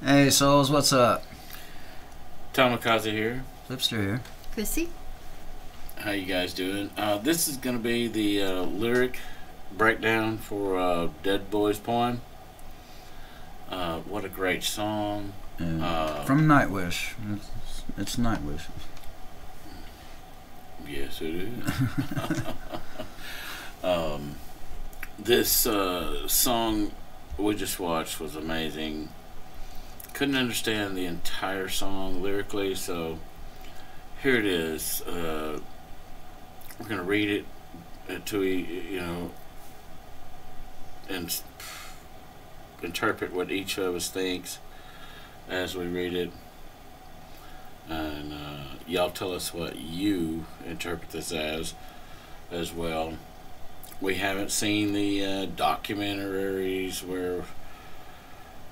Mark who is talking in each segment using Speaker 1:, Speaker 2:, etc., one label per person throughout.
Speaker 1: Hey Souls, what's up?
Speaker 2: Tamakaze here.
Speaker 1: Flipster here.
Speaker 3: Chrissy?
Speaker 2: How you guys doing? This is going to be the lyric breakdown for Dead Boy's poem. What a great song.
Speaker 1: From Nightwish. It's Nightwish.
Speaker 2: Yes, it is. This song we just watched was amazing. Couldn't understand the entire song lyrically, so here it is. We're gonna read it to and interpret what each of us thinks as we read it, and y'all tell us what you interpret this as well. We haven't seen the documentaries where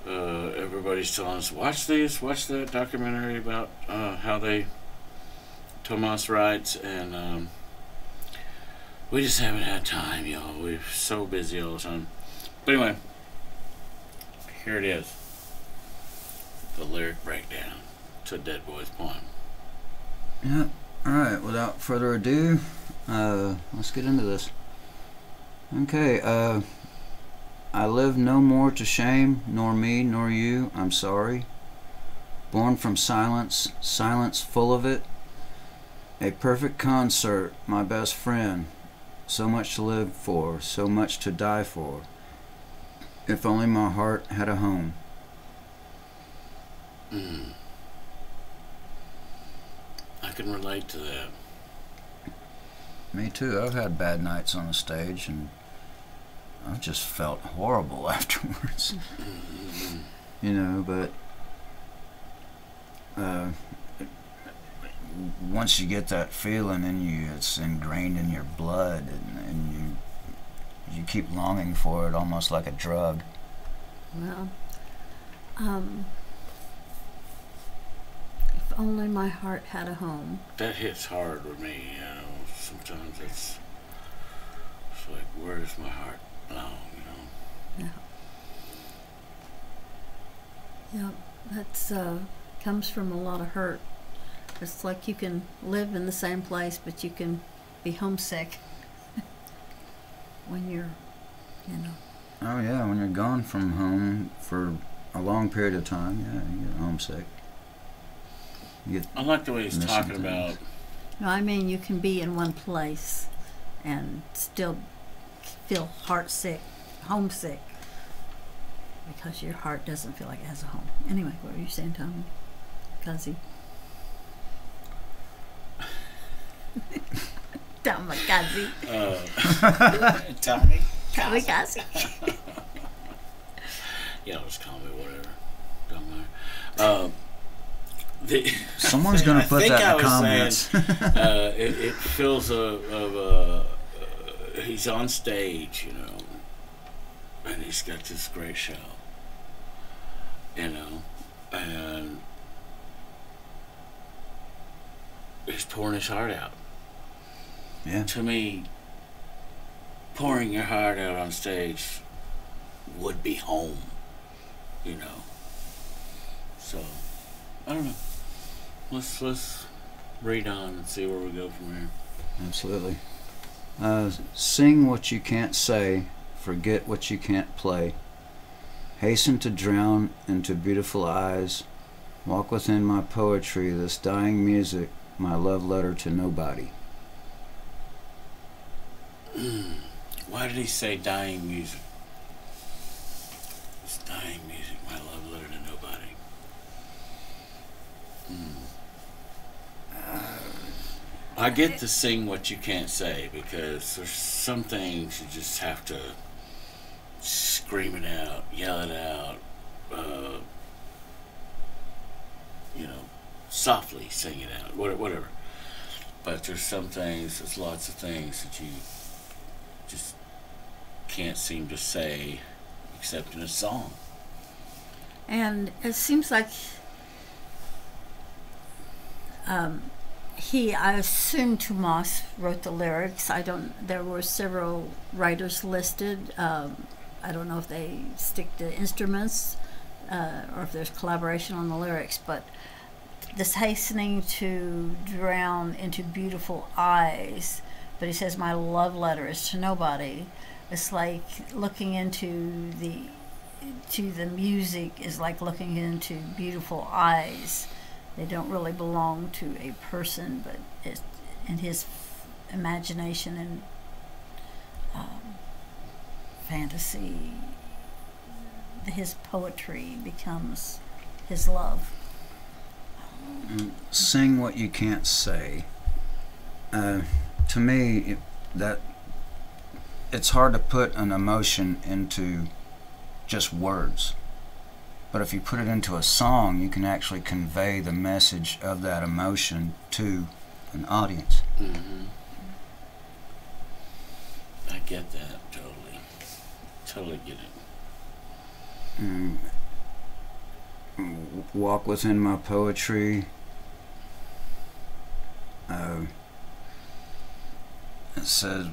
Speaker 2: everybody's telling us, watch that documentary about how they Tomas writes, and we just haven't had time, y'all. We're so busy all the time. But anyway, here it is. The lyric breakdown to Dead Boy's poem.
Speaker 1: Yeah, alright, without further ado, let's get into this. Okay, I live no more to shame, nor me, nor you, I'm sorry. Born from silence, silence full of it. A perfect concert, my best friend. So much to live for, so much to die for. If only my heart had a home.
Speaker 2: I can relate to that.
Speaker 1: Me too. I've had bad nights on the stage, and I've just felt horrible afterwards. You know, but once you get that feeling in you, it's ingrained in your blood, and you keep longing for it almost like a drug.
Speaker 3: Well, if only my heart had a home.
Speaker 2: That hits hard with me, you know. Sometimes it's like, where does my heart belong, you know?
Speaker 3: Yeah. Yeah, that's comes from a lot of hurt. It's like you can live in the same place, but you can be homesick when you're,
Speaker 1: Oh yeah, when you're gone from home for a long period of time, yeah, you get homesick.
Speaker 2: I like the way he's talking about.
Speaker 3: No, I mean you can be in one place and still feel heartsick, homesick, because your heart doesn't feel like it has a home. Anyway, what were you saying, Tommy? Kazi? Tamakaze.
Speaker 2: Tommy?
Speaker 3: Tamakaze.
Speaker 2: Yeah, just call me whatever. Don't matter.
Speaker 1: Someone's gonna put that in the comments.
Speaker 2: Saying, it feels he's on stage, you know, and he's got this great show, you know, and he's pouring his heart out.
Speaker 1: Yeah.
Speaker 2: To me, pouring your heart out on stage would be home, you know. So, I don't know. Let's read on and see where we go from here.
Speaker 1: Absolutely. Sing what you can't say, forget what you can't play. Hasten to drown into beautiful eyes. Walk within my poetry, this dying music, my love letter to nobody.
Speaker 2: Why did he say dying music? It's dying music, my love letter to nobody. I get to sing what you can't say, because there's some things you just have to scream it out, yell it out, softly sing it out, whatever. But there's some things, there's lots of things that you just can't seem to say except in a song.
Speaker 3: And it seems like I assume Tomas wrote the lyrics. There were several writers listed. I don't know if they stick to instruments. or if there's collaboration on the lyrics, but this hastening to drown into beautiful eyes. But he says, my love letter is to nobody. It's like looking into the music is like looking into beautiful eyes. They don't really belong to a person, but it's in his imagination and fantasy. His poetry becomes his love.
Speaker 1: Sing what you can't say. To me, that it's hard to put an emotion into just words. But if you put it into a song, you can actually convey the message of that emotion to an audience.
Speaker 2: Mm-hmm. I get that totally. Totally get it.
Speaker 1: Walk within my poetry. It says,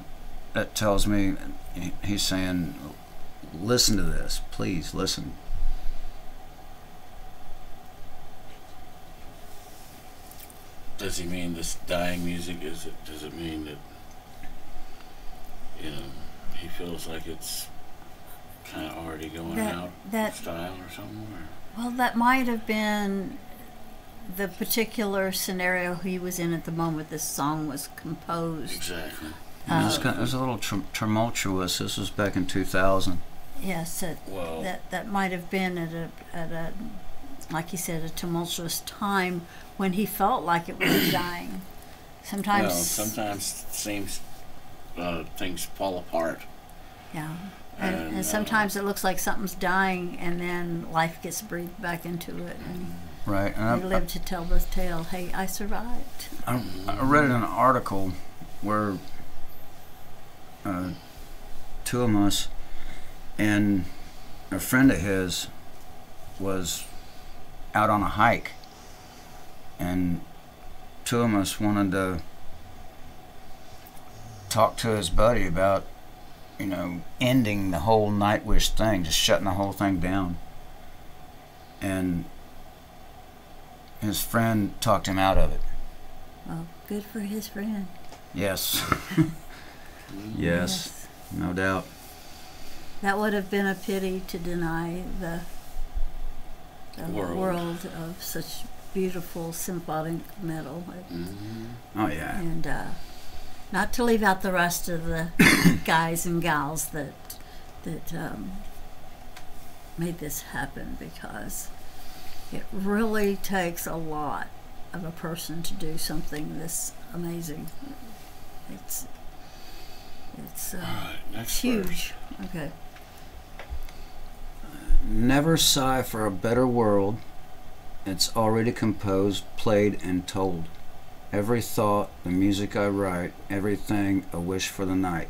Speaker 1: that tells me, he's saying, listen to this, please listen.
Speaker 2: Does he mean this dying music? Does it mean that, he feels like it's kind of already going out of style or something? Or?
Speaker 3: Well, that might have been the particular scenario he was in at the moment this song was composed.
Speaker 2: Exactly.
Speaker 1: It was a little tumultuous. This was back in 2000.
Speaker 3: Yes, that might have been at a like he said, a tumultuous time when he felt like it was dying. Sometimes
Speaker 2: seems things fall apart.
Speaker 3: Yeah, and sometimes it looks like something's dying, and then life gets breathed back into it, and
Speaker 1: right. And
Speaker 3: they live to tell the tale. Hey, I survived.
Speaker 1: I read in an article where two of us and a friend of his was out on a hike, and two of us wanted to talk to his buddy about, ending the whole Nightwish thing, just shutting the whole thing down. And his friend talked him out of it.
Speaker 3: Well, good for his friend.
Speaker 1: Yes. Yes, no doubt.
Speaker 3: That would have been a pity to deny the world of such beautiful symphonic metal.
Speaker 2: Mm-hmm.
Speaker 1: Oh yeah.
Speaker 3: And not to leave out the rest of the guys and gals that made this happen, because it really takes a lot of a person to do something this amazing. It's huge. Verse. Okay.
Speaker 1: Never sigh for a better world. It's already composed, played, and told. Every thought, the music I write, everything a wish for the night.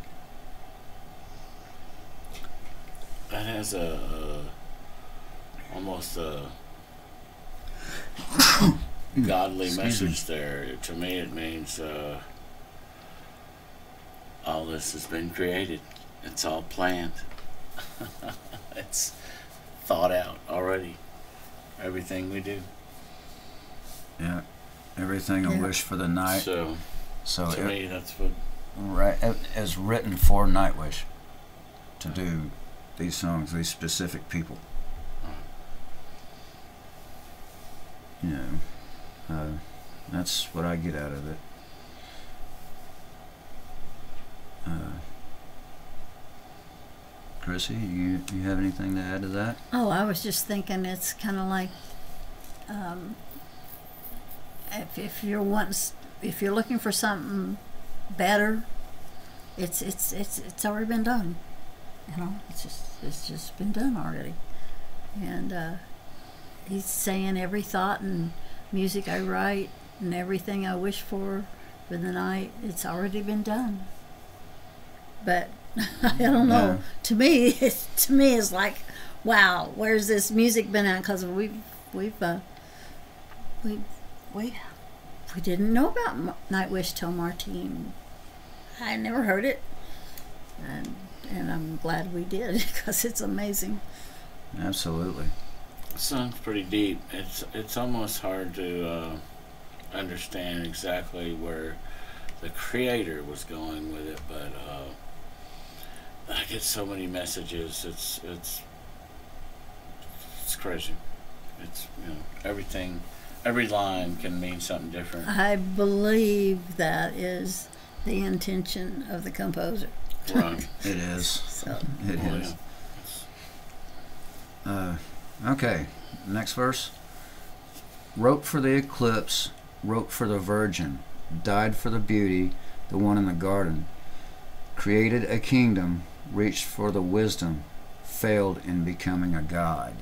Speaker 2: That has almost a godly message there. To me, it means all this has been created. It's all planned. It's thought out already. Everything we do.
Speaker 1: Yeah. Everything a wish for the night.
Speaker 2: So to me, that's what.
Speaker 1: Right. It is written for Nightwish to do these songs, these specific people. That's what I get out of it. Chrissy, you have anything to add to that?
Speaker 3: Oh, I was just thinking it's kind of like if you're looking for something better, it's already been done. It's just been done already. And he's saying every thought and music I write and everything I wish for the night, it's already been done. But I don't know.
Speaker 1: Yeah.
Speaker 3: To me, it's like, wow, where's this music been at? Because we didn't know about Nightwish till Martine. I never heard it, and I'm glad we did, because it's amazing.
Speaker 1: Absolutely.
Speaker 2: The song's pretty deep. It's almost hard to understand exactly where the creator was going with it, but I get so many messages. It's crazy. It's, you know, everything. Every line can mean something different.
Speaker 3: I believe that is the intention of the composer.
Speaker 2: Right.
Speaker 1: It is.
Speaker 3: So
Speaker 1: It
Speaker 2: Oh,
Speaker 1: is.
Speaker 2: yeah.
Speaker 1: Okay, next verse. Wrote for the eclipse, wrote for the virgin, died for the beauty, the one in the garden. Created a kingdom, reached for the wisdom, failed in becoming a god.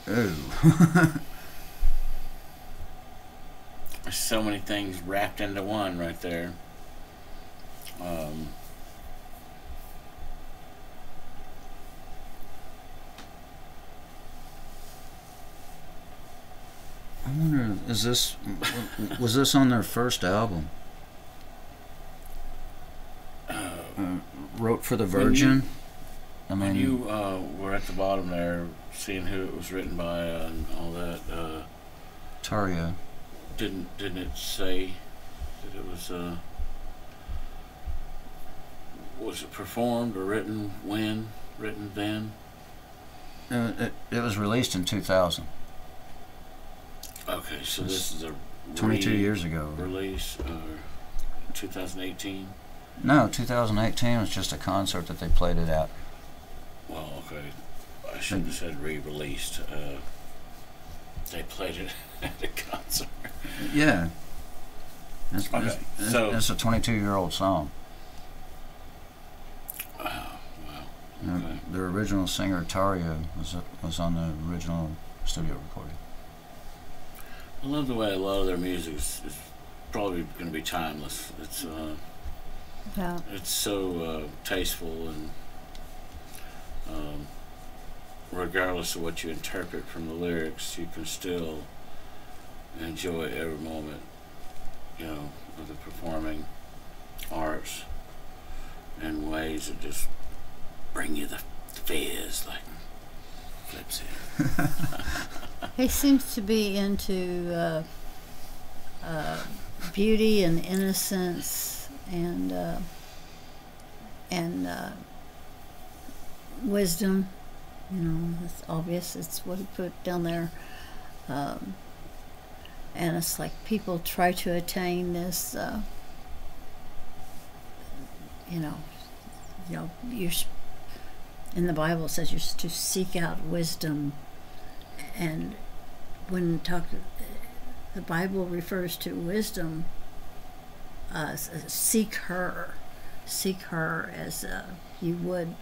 Speaker 1: Ooh.
Speaker 2: There's so many things wrapped into one right there.
Speaker 1: I wonder, was this on their first album? Wrote for the Virgin?
Speaker 2: When you were at the bottom there, seeing who it was written by and all that,
Speaker 1: Tario.
Speaker 2: didn't it say that it was it performed or written when? Written then?
Speaker 1: It was released in 2000.
Speaker 2: Okay, so this is a
Speaker 1: 22 years ago.
Speaker 2: release, 2018.
Speaker 1: No, 2018 was just a concert that they played it at.
Speaker 2: Well, okay, I shouldn't have said re-released. They played it at a concert.
Speaker 1: Yeah.
Speaker 2: Okay, so
Speaker 1: It's a 22-year-old song.
Speaker 2: wow. Okay.
Speaker 1: The original singer, Tario, was on the original studio recording.
Speaker 2: I love the way a lot of their music is probably going to be timeless.
Speaker 3: yeah.
Speaker 2: It's so tasteful, and regardless of what you interpret from the lyrics, you can still enjoy every moment, you know, of the performing arts in ways that just bring you the fizz, like flips in.
Speaker 3: He seems to be into beauty and innocence and wisdom. You know, it's obvious. It's what he put down there. And it's like people try to attain this. You're in the Bible it says you're to seek out wisdom, and when the Bible refers to wisdom, seek her as you would.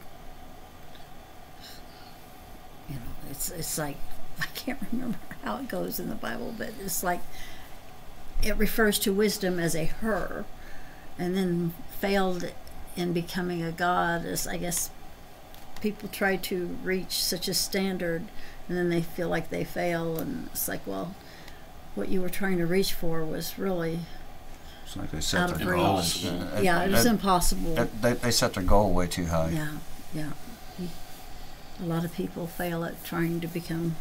Speaker 3: You know, it's like I can't remember how it goes in the Bible, but it's like it refers to wisdom as a her, and then failed in becoming a god as, I guess, people try to reach such a standard and then they feel like they fail, and it's like, well, what you were trying to reach for was really
Speaker 1: It's like they set
Speaker 3: out of
Speaker 1: their
Speaker 3: reach.
Speaker 1: goals.
Speaker 3: Yeah, it was impossible.
Speaker 1: They set their goal way too high.
Speaker 3: Yeah. A lot of people fail at trying to become,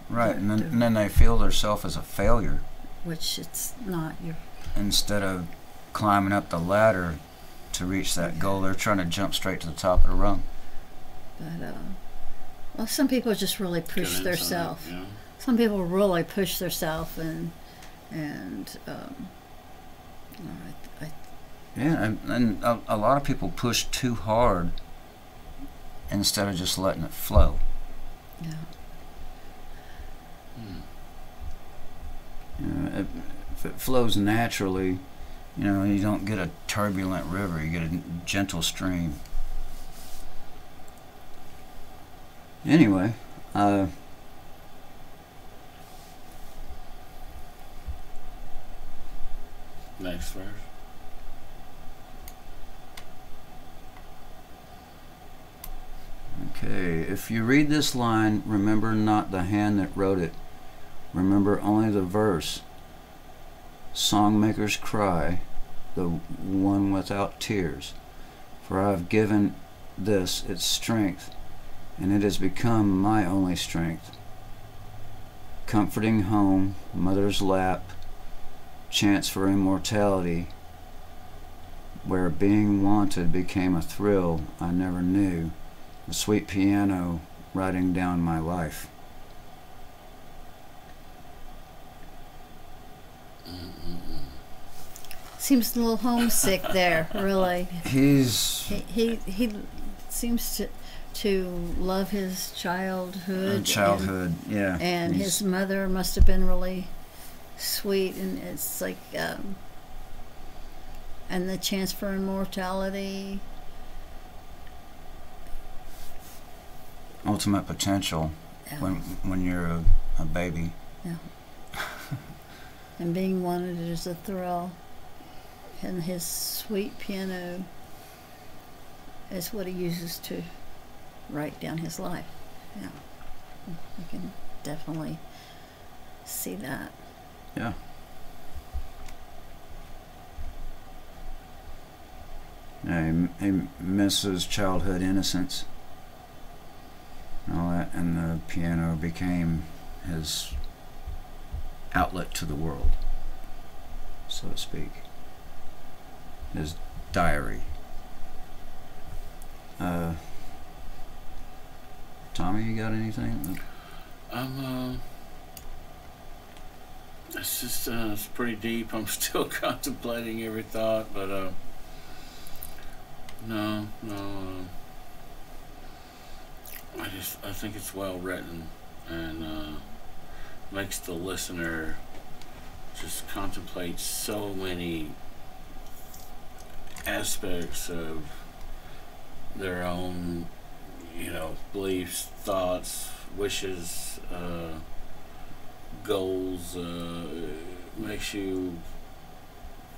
Speaker 1: Right, and then they feel themselves as a failure
Speaker 3: which it's not.
Speaker 1: instead of climbing up the ladder to reach that goal. They're trying to jump straight to the top of the rung.
Speaker 3: But well, some people just really push
Speaker 2: Good insight,
Speaker 3: themselves.
Speaker 2: you know?
Speaker 3: Some people really push themselves, and
Speaker 1: Yeah, and a lot of people push too hard instead of just letting it flow.
Speaker 3: yeah.
Speaker 1: You know, if it flows naturally, you know, you don't get a turbulent river, you get a gentle stream. Anyway,
Speaker 2: Next verse.
Speaker 1: okay, if you read this line, remember not the hand that wrote it. Remember only the verse. Songmakers cry, the one without tears. For I have given this its strength, and it has become my only strength. Comforting home, mother's lap, chance for immortality, where being wanted became a thrill I never knew, the sweet piano writing down my life.
Speaker 3: Seems a little homesick there, really. He seems to love his childhood.
Speaker 1: Yeah.
Speaker 3: And his mother must have been really sweet, and it's like, and the chance for immortality.
Speaker 1: Ultimate potential when you're a baby.
Speaker 3: Yeah. And being wanted is a thrill. And his sweet piano is what he uses to write down his life. Yeah. I can definitely see that.
Speaker 1: Yeah. Yeah, he misses childhood innocence and all that, and the piano became his outlet to the world, so to speak. His diary. Tommy, you got anything?
Speaker 2: It's just, it's pretty deep. I'm still contemplating every thought, but, no, I think it's well written, and, makes the listener just contemplate so many aspects of their own, beliefs, thoughts, wishes, goals. Makes you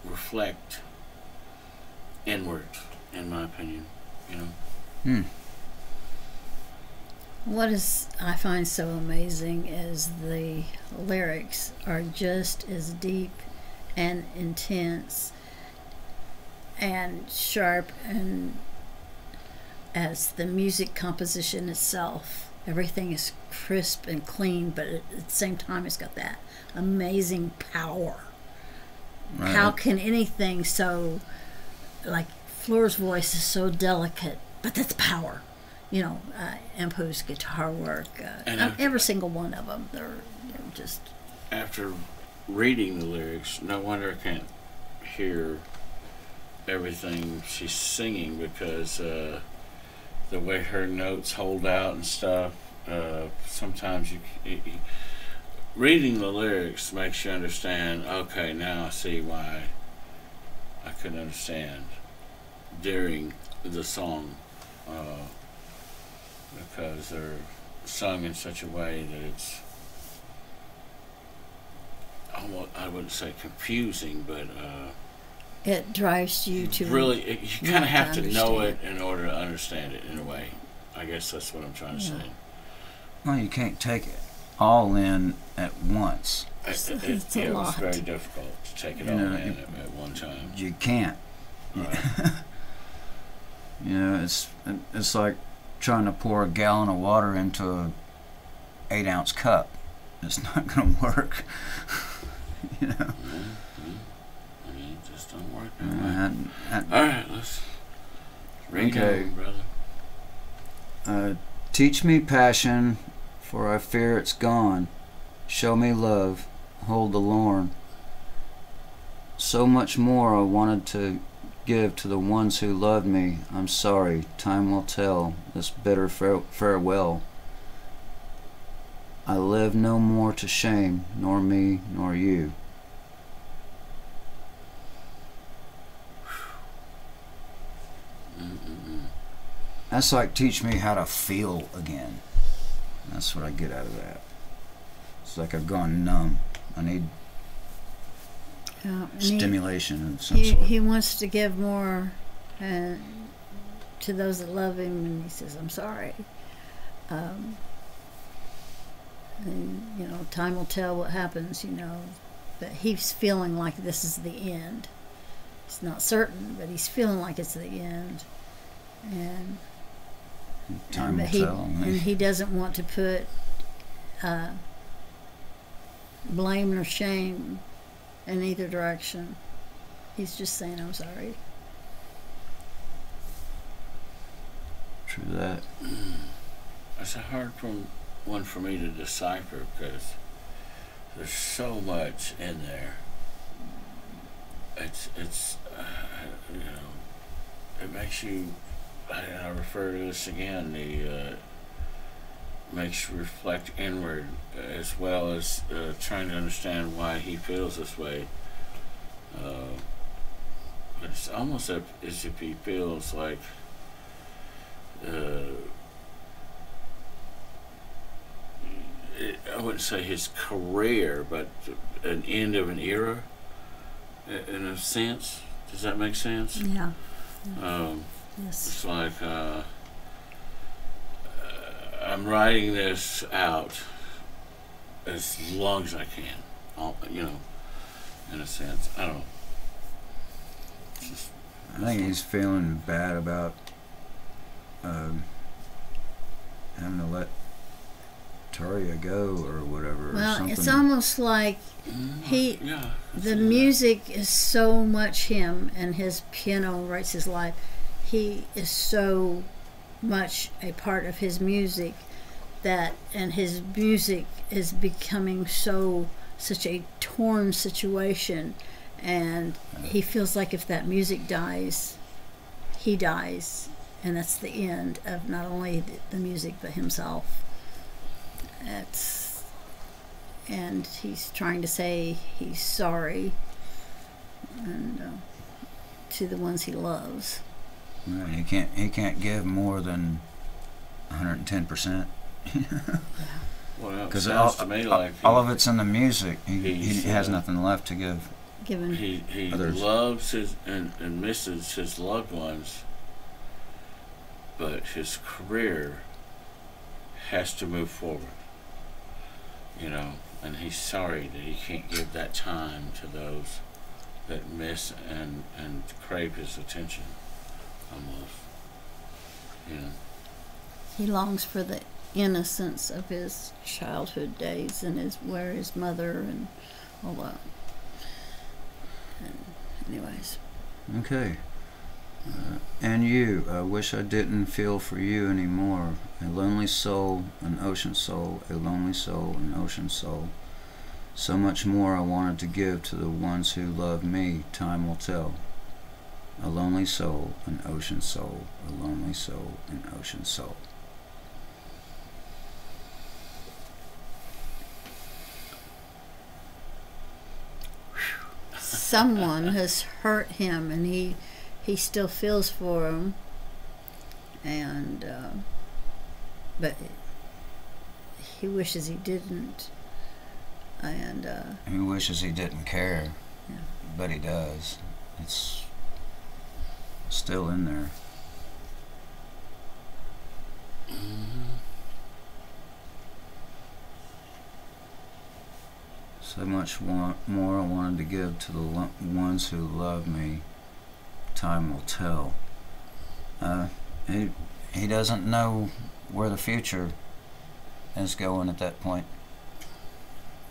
Speaker 2: reflect inward, in my opinion.
Speaker 3: What I find so amazing is the lyrics are just as deep and intense and sharp and as the music composition itself. Everything is crisp and clean, but at the same time it's got that amazing power. Right. How can anything so, like Fleur's voice is so delicate, but that's power. Empo's guitar work, and every single one of them, they're just...
Speaker 2: After reading the lyrics, no wonder I can't hear everything she's singing, because the way her notes hold out and stuff, sometimes reading the lyrics makes you understand, okay, now I see why I couldn't understand during the song, because they're sung in such a way that it's almost, I wouldn't say confusing, but
Speaker 3: it drives you to
Speaker 2: really, you kind of have to know it in order to understand it, in a way. I guess that's what I'm trying to say.
Speaker 1: Well, you can't take it all in at once.
Speaker 3: It's a lot.
Speaker 2: It was very difficult to take it all in at one time.
Speaker 1: You can't. Right. It's like trying to pour a gallon of water into a 8-ounce cup. It's not going to work.
Speaker 2: It just don't work that way. All right, let's read on, brother.
Speaker 1: Teach me passion, for I fear it's gone. Show me love, hold the lorn. So much more I wanted to give to the ones who loved me. I'm sorry, time will tell this bitter farewell. I live no more to shame, nor me, nor you. That's like teach me how to feel again. That's what I get out of that. It's like I've gone numb. I need stimulation of some sort.
Speaker 3: He wants to give more to those that love him, and he says, I'm sorry. And, time will tell what happens, but he's feeling like this is the end. It's not certain, but he's feeling like it's the end. And
Speaker 1: Time will
Speaker 3: but
Speaker 1: tell.
Speaker 3: and he doesn't want to put blame or shame in either direction. He's just saying, I'm sorry.
Speaker 1: True that.
Speaker 2: It's a hard one for me to decipher because there's so much in there. It's you know, it makes you. I refer to this again. Makes you reflect inward as well as trying to understand why he feels this way. It's almost as if he feels like I wouldn't say his career, but an end of an era, in a sense. Does that make sense?
Speaker 3: Yeah.
Speaker 2: It's
Speaker 3: Yes.
Speaker 2: like I'm writing this out as long as I can. You know, in a sense. I don't know. It's just,
Speaker 1: I think he's feeling bad about having to let Taria go or whatever.
Speaker 3: Well,
Speaker 1: or something.
Speaker 3: it's almost like
Speaker 2: yeah,
Speaker 3: the music is so much him, and his piano writes his life. He is so much a part of his music and his music is becoming such a torn situation, and he feels like if that music dies, he dies, and that's the end of not only the music but himself. And he's trying to say he's sorry, and to the ones he loves.
Speaker 1: Right, he can't give more than 110%.
Speaker 2: well, it
Speaker 1: Because
Speaker 2: sounds to me like
Speaker 1: all of it's in the music. He
Speaker 2: he's,
Speaker 1: has nothing left to give.
Speaker 3: Given
Speaker 2: he
Speaker 1: others.
Speaker 2: loves his and misses his loved ones, but his career has to move forward. You know, and he's sorry that he can't give that time to those that miss and crave his attention, almost. You know.
Speaker 3: he longs for the innocence of his childhood days and where his mother and all that. And anyways,
Speaker 1: Okay. And you, I wish I didn't feel for you anymore. A lonely soul, an ocean soul, a lonely soul, an ocean soul. So much more I wanted to give to the ones who love me, time will tell. A lonely soul, an ocean soul, a lonely soul, an ocean soul.
Speaker 3: someone has hurt him, and he still feels for him, and but he wishes he didn't, and
Speaker 1: He wishes he didn't care,
Speaker 3: yeah.
Speaker 1: but he does. It's still in there. So much more I wanted to give to the ones who love me. Time will tell. He doesn't know where the future is going at that point.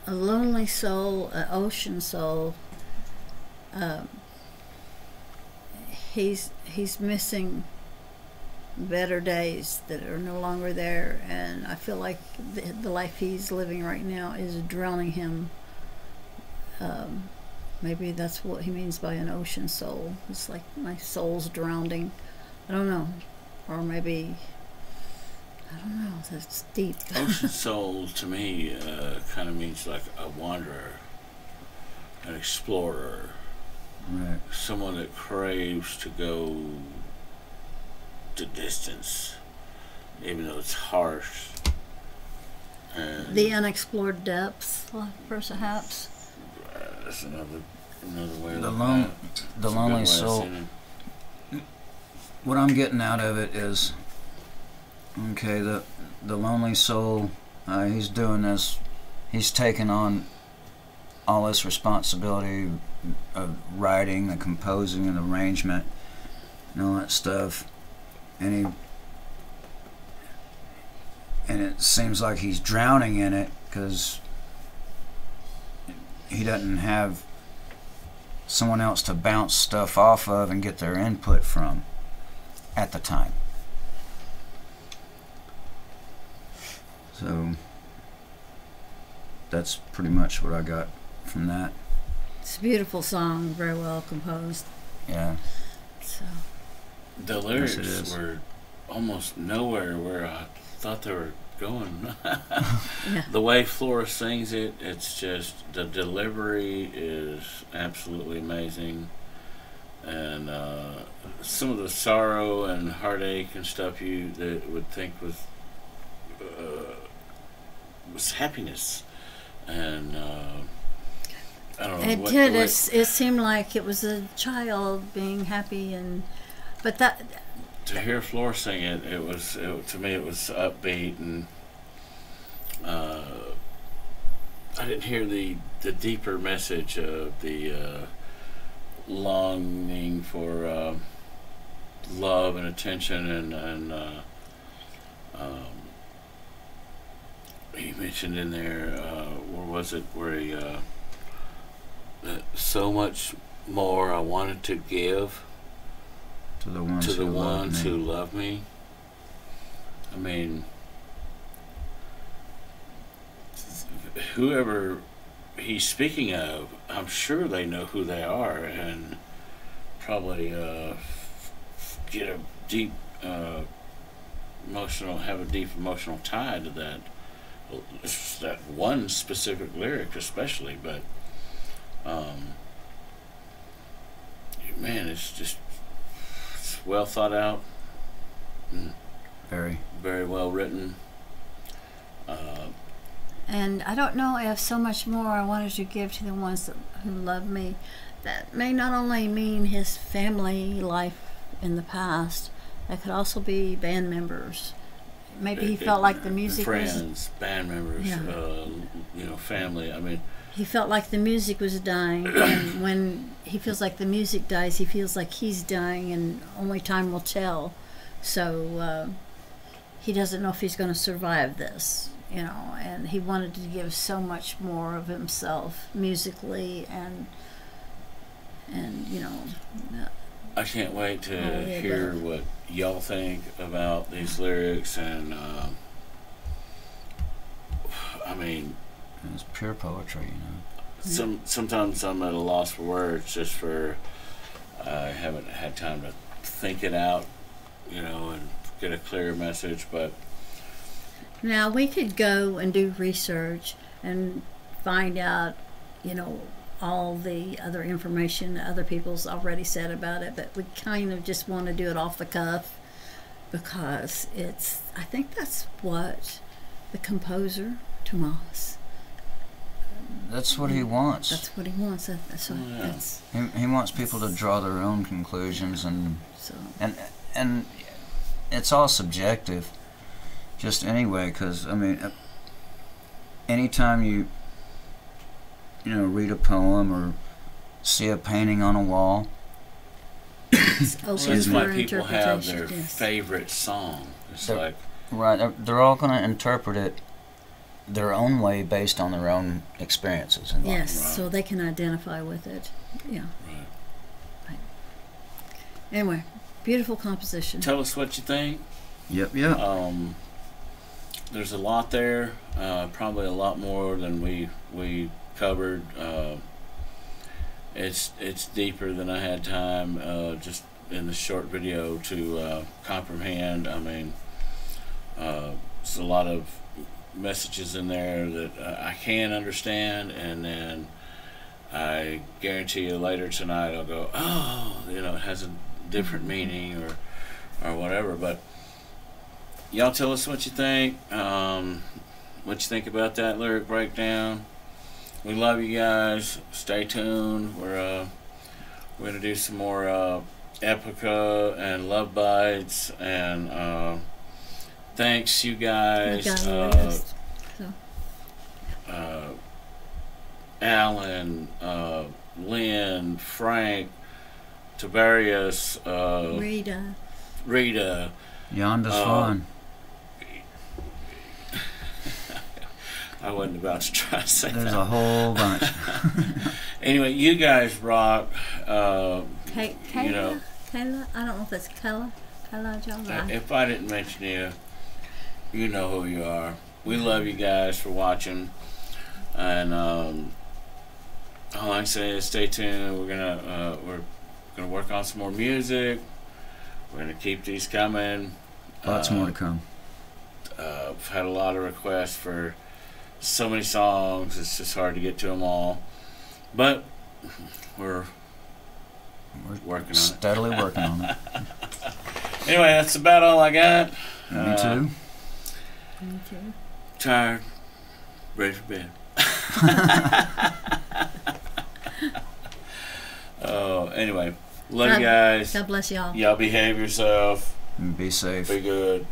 Speaker 3: A lonely soul, an ocean soul. He's missing better days that are no longer there, and I feel like the life he's living right now is drowning him. Maybe that's what he means by an ocean soul. It's like my soul's drowning. I don't know, or maybe I don't know. That's deep.
Speaker 2: Ocean soul to me kind of means like a wanderer, an explorer,
Speaker 1: Right.
Speaker 2: someone that craves to go to distance, even though it's harsh. And
Speaker 3: The unexplored depths, perhaps.
Speaker 2: that's another way of
Speaker 1: The
Speaker 2: looking
Speaker 1: lone-
Speaker 2: at it.
Speaker 1: the
Speaker 2: It's a good
Speaker 1: lonely
Speaker 2: way of
Speaker 1: soul.
Speaker 2: seeing it.
Speaker 1: What I'm getting out of it is, okay, the lonely soul, he's doing this, he's taking on all this responsibility of writing, the composing and arrangement and all that stuff, and and it seems like he's drowning in it because he doesn't have someone else to bounce stuff off of and get their input from at the time. So that's pretty much what I got from that.
Speaker 3: It's a beautiful song, very well composed.
Speaker 1: Yeah.
Speaker 3: So
Speaker 2: The lyrics were almost nowhere where I thought they were going.
Speaker 3: yeah.
Speaker 2: The way Flora sings it, it's just, the delivery is absolutely amazing. And some of the sorrow and heartache and stuff you that would think was happiness. And I don't know.
Speaker 3: It did. It seemed like it was a child being happy, but that.
Speaker 2: To hear Flora sing it, to me it was upbeat, and I didn't hear the deeper message of the longing for love and attention, and he mentioned in there, where was it, where he so much more I wanted to give
Speaker 1: To the ones,
Speaker 2: who love me. I mean, whoever he's speaking of, I'm sure they know who they are, and probably get a deep have a deep emotional tie to that one specific lyric, especially. But man, it's just. Well thought out,
Speaker 1: very
Speaker 2: well written.
Speaker 3: And I don't know if so much more I wanted to give to the ones who love me. That may not only mean his family life in the past, that could also be band members. Maybe he felt like the music
Speaker 2: friends, band members, family. I mean,
Speaker 3: he felt like the music was dying, and when he feels like the music dies, he feels like he's dying, and only time will tell. So he doesn't know if he's going to survive this, and he wanted to give so much more of himself musically, and
Speaker 2: I can't wait to hear what y'all think about these lyrics, and I mean,
Speaker 1: it's pure poetry,
Speaker 2: Sometimes I'm at a loss for words, just for I haven't had time to think it out, and get a clear message. But
Speaker 3: now we could go and do research and find out, all the other information that other people's already said about it, but we kind of just want to do it off the cuff because I think that's what the composer, Tomas,
Speaker 1: that's what he wants.
Speaker 3: That's what he wants.
Speaker 1: He wants people to draw their own conclusions, and it's all subjective. Just anyway, because I mean, anytime you read a poem or see a painting on a wall,
Speaker 2: that's why people have their favorite song. It's like
Speaker 1: they're all going to interpret it their own way based on their own experiences in life.
Speaker 3: Yes, so they can identify with it. Yeah. Right. Anyway, beautiful composition.
Speaker 2: Tell us what you think.
Speaker 1: Yep.
Speaker 2: There's a lot there. Probably a lot more than we covered. It's deeper than I had time just in the short video to comprehend. I mean, there's a lot of messages in there that I can understand, and then I guarantee you later tonight I'll go, it has a different meaning or whatever. But y'all tell us what you think, what you think about that lyric breakdown. We love you guys. Stay tuned. We're gonna do some more Epica and Love Bites, and thanks you guys. Alan, Lynn, Frank, Tiberius,
Speaker 3: Rita,
Speaker 1: Yonda's fun.
Speaker 2: I wasn't about to try to say
Speaker 1: There's
Speaker 2: that.
Speaker 1: a whole bunch.
Speaker 2: Anyway, you guys rock.
Speaker 3: Kayla,
Speaker 2: You know,
Speaker 3: Kayla, I don't know if it's Kayla Jones.
Speaker 2: if I didn't mention you, you know who you are. We love you guys for watching, and all I can say is stay tuned. We're gonna work on some more music. We're gonna keep these coming.
Speaker 1: Lots more to come.
Speaker 2: We've had a lot of requests for so many songs. It's just hard to get to them all, but we're working on it.
Speaker 1: Steadily working on it.
Speaker 2: Anyway, that's about all I got.
Speaker 1: Me too.
Speaker 3: Me too.
Speaker 2: Tired, ready for bed. Oh, anyway, love you guys.
Speaker 3: God bless y'all.
Speaker 2: Y'all behave yourself.
Speaker 1: Be safe.
Speaker 2: Be good.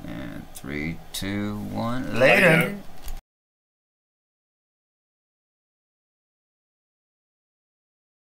Speaker 1: And 3, 2, 1.
Speaker 2: Later.
Speaker 1: Later.